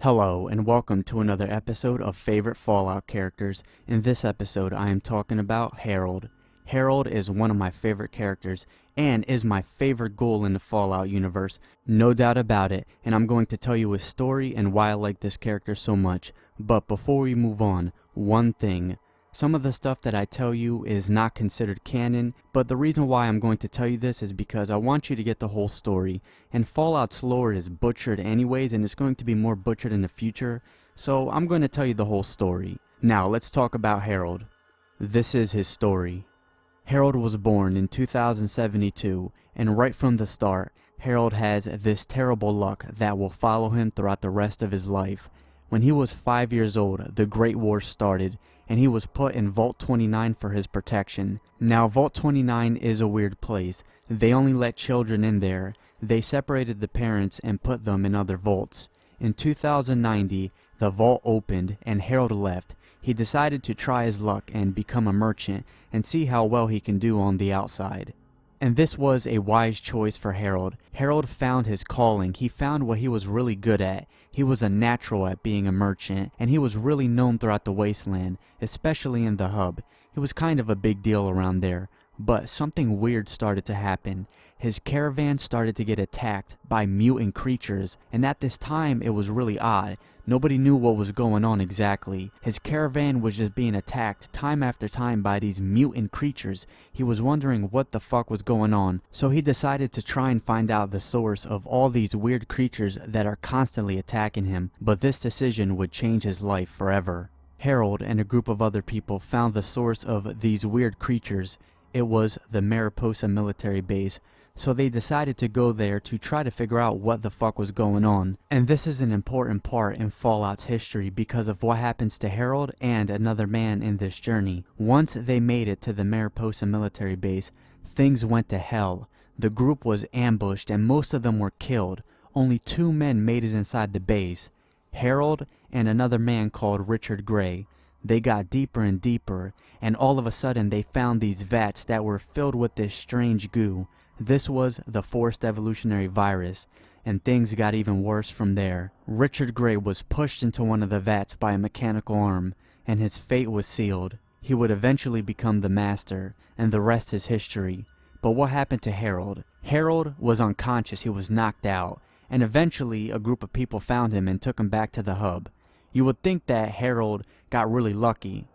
Hello and welcome to another episode of Favorite Fallout Characters. In this episode I am talking about Harold. Harold is one of my favorite characters and is my favorite ghoul in the Fallout universe, no doubt about it, and I'm going to tell you his story and why I like this character so much. But before we move on, one thing. Some of the stuff that I tell you is not considered canon, but the reason why I'm going to tell you this is because I want you to get the whole story. And Fallout's lore is butchered anyways, and it's going to be more butchered in the future, so I'm going to tell you the whole story. Now let's talk about Harold. This is his story. Harold was born in 2072, and right from the start, Harold has this terrible luck that will follow him throughout the rest of his life. When he was 5 years old, the Great War started, and he was put in Vault 29 for his protection. Now Vault 29 is a weird place. They only let children in there. They separated the parents and put them in other vaults. In 2090, the vault opened and Harold left. He decided to try his luck and become a merchant and see how well he can do on the outside. And this was a wise choice for Harold. Harold found his calling. He found what he was really good at. He was a natural at being a merchant, and he was really known throughout the wasteland, especially in the hub. He was kind of a big deal around there. But something weird started to happen. His caravan started to get attacked by mutant creatures, and at this time it was really odd. Nobody knew what was going on exactly. His caravan was just being attacked time after time by these mutant creatures. He was wondering what the fuck was going on, so he decided to try and find out the source of all these weird creatures that are constantly attacking him, but this decision would change his life forever. Harold and a group of other people found the source of these weird creatures. It was the Mariposa military base, so they decided to go there to try to figure out what the fuck was going on. And this is an important part in Fallout's history because of what happens to Harold and another man in this journey. Once they made it to the Mariposa military base, things went to hell. The group was ambushed and most of them were killed. Only 2 men made it inside the base, Harold and another man called Richard Gray. They got deeper and deeper, and all of a sudden they found these vats that were filled with this strange goo. This was the forced evolutionary virus, and things got even worse from there. Richard Gray was pushed into one of the vats by a mechanical arm, and his fate was sealed. He would eventually become the master, and the rest is history. But what happened to Harold? Harold was unconscious, he was knocked out, and eventually a group of people found him and took him back to the hub. You would think that Harold got really lucky.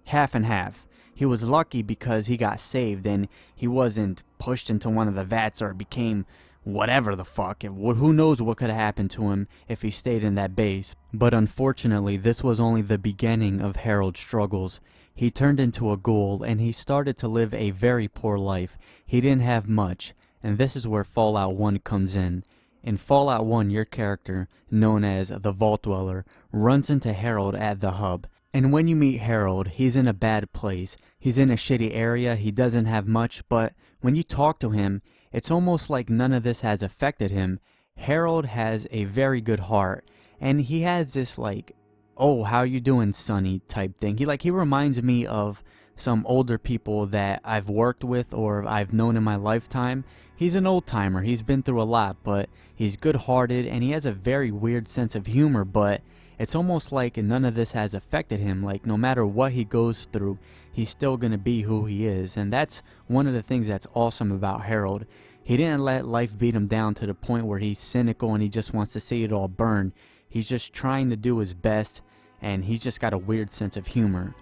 Half and half. He was lucky because he got saved and he wasn't pushed into one of the vats or became whatever the fuck. Who knows what could have happened to him if he stayed in that base. But unfortunately, this was only the beginning of Harold's struggles. He turned into a ghoul and he started to live a very poor life. He didn't have much, and this is where Fallout 1 comes in. In Fallout 1, your character, known as the Vault Dweller, runs into Harold at the hub. And when you meet Harold, he's in a bad place. He's in a shitty area, he doesn't have much, but when you talk to him, it's almost like none of this has affected him. Harold has a very good heart, and he has this like, oh, how you doing, sonny type thing. He reminds me of some older people that I've worked with or I've known in my lifetime. He's an old timer, he's been through a lot, but he's good hearted and he has a very weird sense of humor, but it's almost like none of this has affected him. Like no matter what he goes through, he's still gonna be who he is, and that's one of the things that's awesome about Harold. He didn't let life beat him down to the point where he's cynical and he just wants to see it all burn. He's just trying to do his best, and he's just got a weird sense of humor.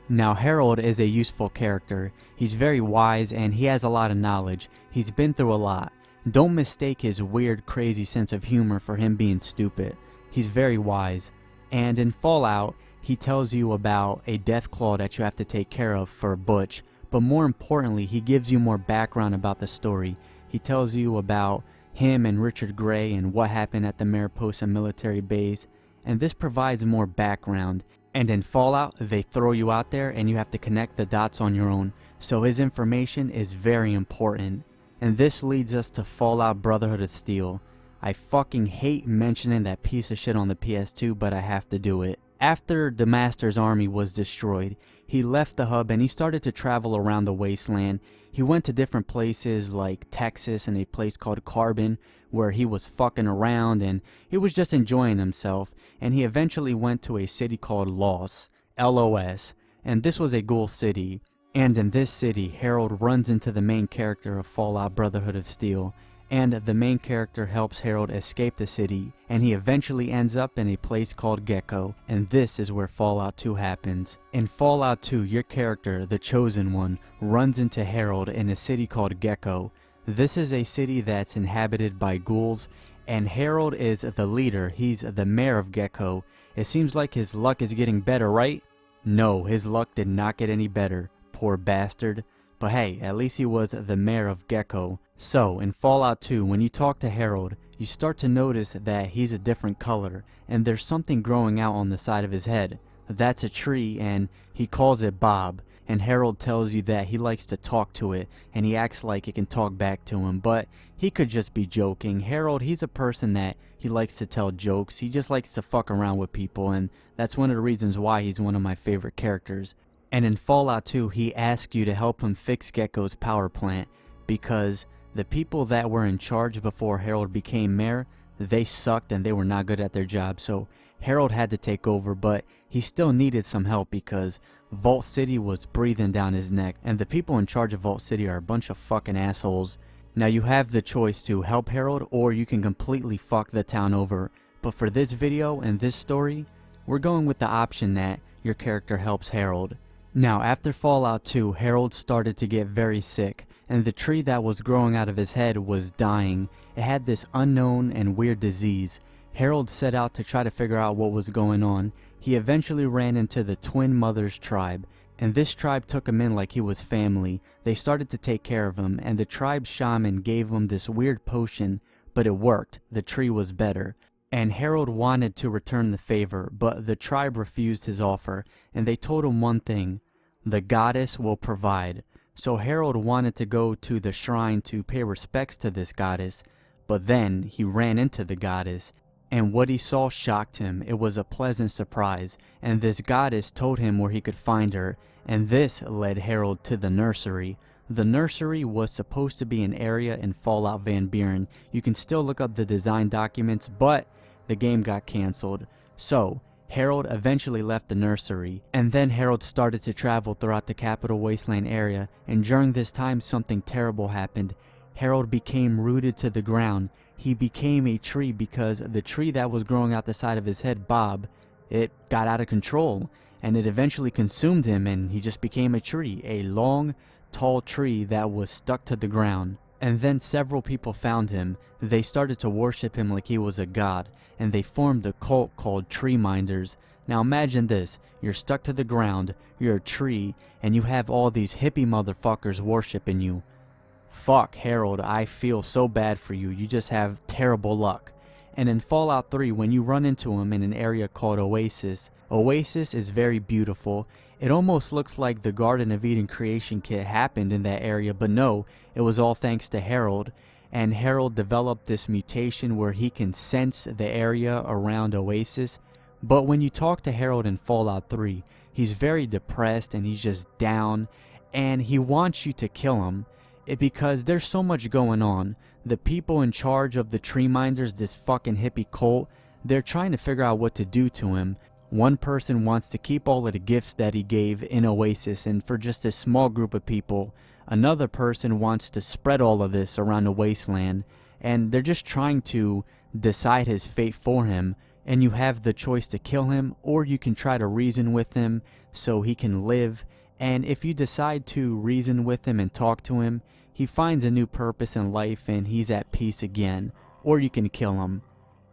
Now Harold is a useful character. He's very wise and he has a lot of knowledge. He's been through a lot. Don't mistake his weird, crazy sense of humor for him being stupid. He's very wise. And in Fallout, he tells you about a death claw that you have to take care of for Butch. But more importantly, he gives you more background about the story. He tells you about him and Richard Gray and what happened at the Mariposa military base. And this provides more background. And in Fallout, they throw you out there and you have to connect the dots on your own. So his information is very important. And this leads us to Fallout Brotherhood of Steel. I fucking hate mentioning that piece of shit on the PS2, but I have to do it. After the Master's army was destroyed, he left the hub and he started to travel around the wasteland. He went to different places like Texas and a place called Carbon, where he was fucking around and he was just enjoying himself, and he eventually went to a city called Los, L-O-S, and this was a ghoul city. And in this city, Harold runs into the main character of Fallout Brotherhood of Steel, and the main character helps Harold escape the city, and he eventually ends up in a place called Gecko, and this is where Fallout 2 happens. In Fallout 2, your character, the Chosen One, runs into Harold in a city called Gecko. This is a city that's inhabited by ghouls, and Harold is the leader. He's the mayor of Gecko. It seems like his luck is getting better, right? No, his luck did not get any better. Poor bastard. But hey, at least he was the mayor of Gecko. So, in Fallout 2, when you talk to Harold, you start to notice that he's a different color, and there's something growing out on the side of his head. That's a tree, and he calls it Bob. And Harold tells you that he likes to talk to it, and he acts like it can talk back to him, but he could just be joking. Harold, he's a person that he likes to tell jokes. He just likes to fuck around with people, and that's one of the reasons why he's one of my favorite characters. And in Fallout 2, he asks you to help him fix Gecko's power plant, because the people that were in charge before Harold became mayor, they sucked and they were not good at their job, so Harold had to take over, but he still needed some help because Vault City was breathing down his neck, and the people in charge of Vault City are a bunch of fucking assholes. Now you have the choice to help Harold, or you can completely fuck the town over, but for this video and this story, we're going with the option that your character helps Harold. Now after Fallout 2, Harold started to get very sick, and the tree that was growing out of his head was dying. It had this unknown and weird disease. Harold set out to try to figure out what was going on. He eventually ran into the Twin Mothers tribe, and this tribe took him in like he was family. They started to take care of him, and the tribe's shaman gave him this weird potion, but it worked. The tree was better. And Harold wanted to return the favor, but the tribe refused his offer, and they told him one thing: the goddess will provide. So Harold wanted to go to the shrine to pay respects to this goddess, but then he ran into the goddess, and what he saw shocked him. It was a pleasant surprise, and this goddess told him where he could find her, and this led Harold to the nursery. The nursery was supposed to be an area in Fallout Van Buren. You can still look up the design documents, but the game got cancelled. So Harold eventually left the nursery, and then Harold started to travel throughout the Capital Wasteland area, and during this time something terrible happened. Harold became rooted to the ground. He became a tree because the tree that was growing out the side of his head, Bob, it got out of control, and it eventually consumed him, and he just became a tree, a long, tall tree that was stuck to the ground. And then several people found him. They started to worship him like he was a god, and they formed a cult called Tree Minders. Now imagine this: you're stuck to the ground, you're a tree, and you have all these hippie motherfuckers worshiping you. Fuck, Harold, I feel so bad for you. You just have terrible luck. And in Fallout 3, when you run into him in an area called Oasis, Oasis is very beautiful. It almost looks like the Garden of Eden creation kit happened in that area, but no, it was all thanks to Harold. And Harold developed this mutation where he can sense the area around Oasis. But when you talk to Harold in Fallout 3, he's very depressed and he's just down, and he wants you to kill him. Because there's so much going on. The people in charge of the Tree Minders, this fucking hippie cult, they're trying to figure out what to do to him. One person wants to keep all of the gifts that he gave in Oasis and for just a small group of people. Another person wants to spread all of this around the wasteland, and they're just trying to decide his fate for him. And you have the choice to kill him, or you can try to reason with him so he can live. And if you decide to reason with him and talk to him, he finds a new purpose in life and he's at peace again. Or you can kill him.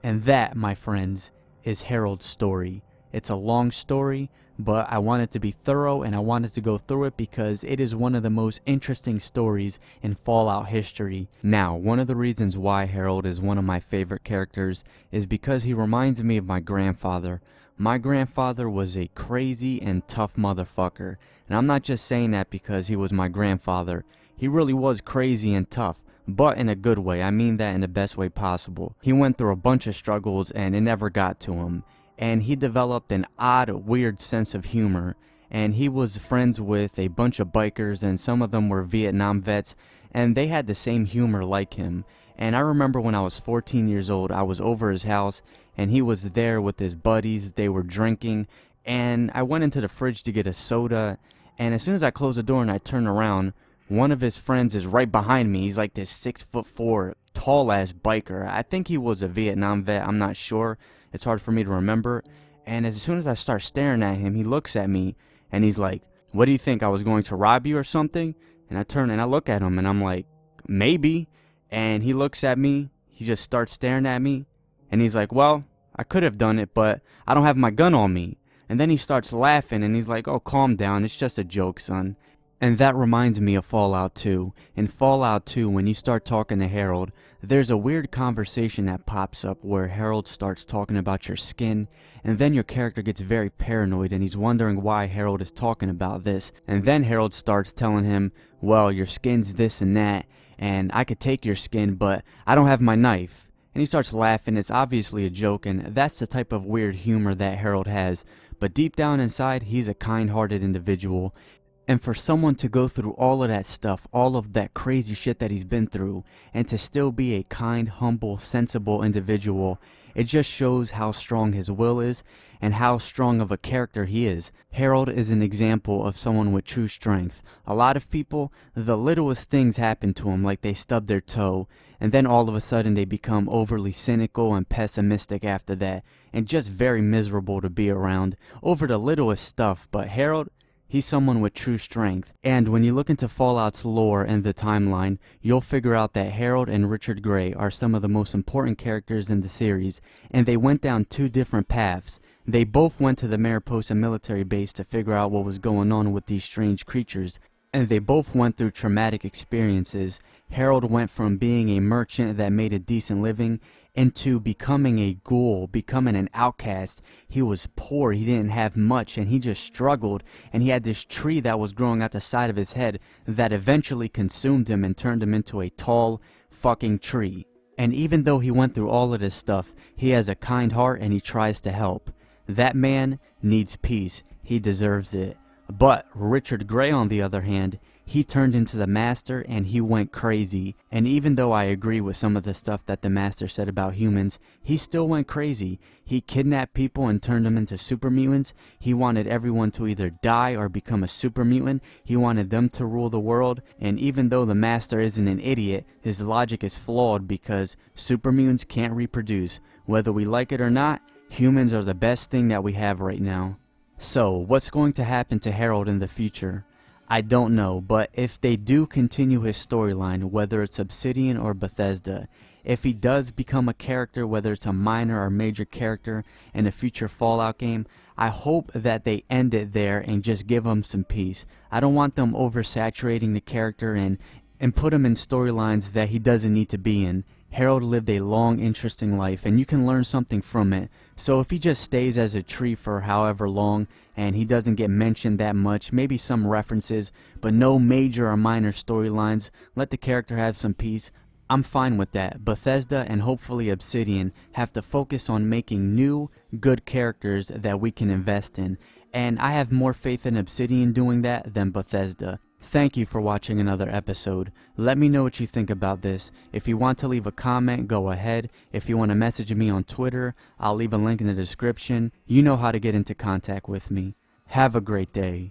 And that, my friends, is Harold's story. It's a long story, but I want it to be thorough and I wanted to go through it because it is one of the most interesting stories in Fallout history. Now, one of the reasons why Harold is one of my favorite characters is because he reminds me of my grandfather. My grandfather was a crazy and tough motherfucker, and I'm not just saying that because he was my grandfather. He really was crazy and tough, but in a good way. I mean that in the best way possible. He went through a bunch of struggles and it never got to him. and he developed an odd, weird sense of humor. And he was friends with a bunch of bikers, and some of them were Vietnam vets, and they had the same humor like him. And I remember when I was 14 years old, I was over his house, and he was there with his buddies. They were drinking, and I went into the fridge to get a soda, and as soon as I closed the door and I turned around, one of his friends is right behind me. He's like this 6'4", tall-ass biker. I think he was a Vietnam vet, I'm not sure. It's hard for me to remember. And as soon as I start staring at him, he looks at me, and he's like, "What do you think, I was going to rob you or something?" And I turn and I look at him, and I'm like, "Maybe." And he looks at me, he just starts staring at me, and he's like, "Well, I could have done it, but I don't have my gun on me." And then he starts laughing, and he's like, "Oh, calm down, it's just a joke, son." And that reminds me of Fallout 2. In Fallout 2, when you start talking to Harold, there's a weird conversation that pops up where Harold starts talking about your skin, and then your character gets very paranoid and he's wondering why Harold is talking about this. And then Harold starts telling him, "Well, your skin's this and that, and I could take your skin, but I don't have my knife." And he starts laughing. It's obviously a joke, and that's the type of weird humor that Harold has. But deep down inside, he's a kind-hearted individual. And for someone to go through all of that stuff, all of that crazy shit that he's been through, and to still be a kind, humble, sensible individual, it just shows how strong his will is and how strong of a character he is. Harold is an example of someone with true strength. A lot of people, the littlest things happen to them, like they stub their toe, and then all of a sudden they become overly cynical and pessimistic after that, and just very miserable to be around over the littlest stuff. But Harold, he's someone with true strength. And when you look into Fallout's lore and the timeline, you'll figure out that Harold and Richard Gray are some of the most important characters in the series, and they went down two different paths. They both went to the Mariposa military base to figure out what was going on with these strange creatures, and they both went through traumatic experiences. Harold went from being a merchant that made a decent living into becoming a ghoul, becoming an outcast. He was poor, he didn't have much, and he just struggled, and he had this tree that was growing out the side of his head that eventually consumed him and turned him into a tall fucking tree. And even though he went through all of this stuff, he has a kind heart and he tries to help. That man needs peace. He deserves it. But Richard Gray, on the other hand, he turned into the Master and he went crazy. And even though I agree with some of the stuff that the Master said about humans, he still went crazy. He kidnapped people and turned them into super mutants. He wanted everyone to either die or become a super mutant. He wanted them to rule the world. And even though the Master isn't an idiot, his logic is flawed because super mutants can't reproduce. Whether we like it or not, humans are the best thing that we have right now. So, what's going to happen to Harold in the future? I don't know, but if they do continue his storyline, whether it's Obsidian or Bethesda, if he does become a character, whether it's a minor or major character in a future Fallout game, I hope that they end it there and just give him some peace. I don't want them oversaturating the character and put him in storylines that he doesn't need to be in. Harold lived a long, interesting life, and you can learn something from it. So if he just stays as a tree for however long, and he doesn't get mentioned that much, maybe some references, but no major or minor storylines, let the character have some peace, I'm fine with that. Bethesda and hopefully Obsidian have to focus on making new, good characters that we can invest in, and I have more faith in Obsidian doing that than Bethesda. Thank you for watching another episode. Let me know what you think about this. If you want to leave a comment, go ahead. If you want to message me on Twitter, I'll leave a link in the description. You know how to get into contact with me. Have a great day.